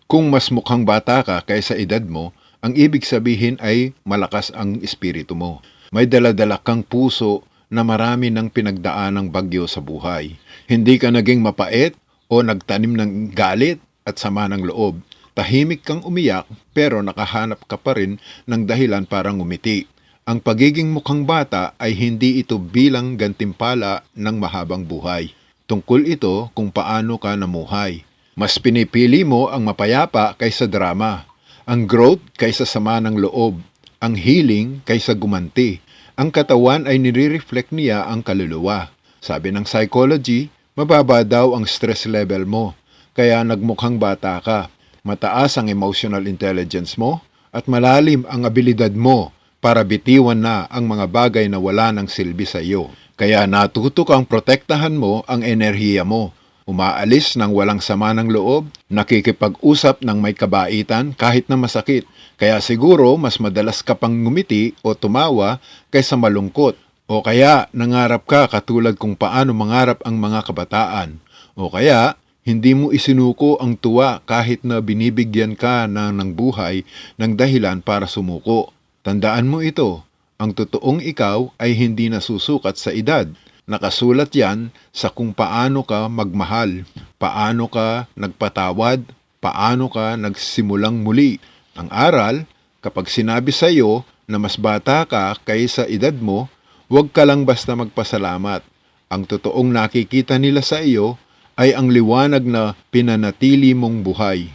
Kung mas mukhang bata ka kaysa edad mo, ang ibig sabihin ay malakas ang espiritu mo. May daladala kang puso na marami ng pinagdaanang bagyo sa buhay. Hindi ka naging mapait o nagtanim ng galit at sama ng loob. Tahimik kang umiyak pero nakahanap ka pa rin ng dahilan para ngumiti. Ang pagiging mukhang bata ay hindi ito bilang gantimpala ng mahabang buhay. Tungkol ito kung paano ka namuhay. Mas pinipili mo ang mapayapa kaysa drama, ang growth kaysa sama ng loob, ang healing kaysa gumanti. Ang katawan ay nire-reflect niya ang kaluluwa. Sabi ng psychology, mababa daw ang stress level mo, kaya nagmukhang bata ka. Mataas ang emotional intelligence mo at malalim ang abilidad mo para bitiwan na ang mga bagay na wala ng silbi sa iyo. Kaya natuto kang protektahan mo ang enerhiya mo. Umaalis ng walang sama ng loob, nakikipag-usap ng may kabaitan kahit na masakit. Kaya siguro mas madalas ka pang ngumiti o tumawa kaysa malungkot. O kaya nangarap ka katulad kung paano mangarap ang mga kabataan. O kaya hindi mo isinuko ang tuwa kahit na binibigyan ka ng buhay ng dahilan para sumuko. Tandaan mo ito, ang totoong ikaw ay hindi nasusukat sa edad. Nakasulat yan sa kung paano ka magmahal, paano ka nagpatawad, paano ka nagsimulang muli. Ang aral, kapag sinabi sa iyo na mas bata ka kaysa edad mo, huwag ka lang basta magpasalamat. Ang totoong nakikita nila sa iyo ay ang liwanag na pinanatili mong buhay.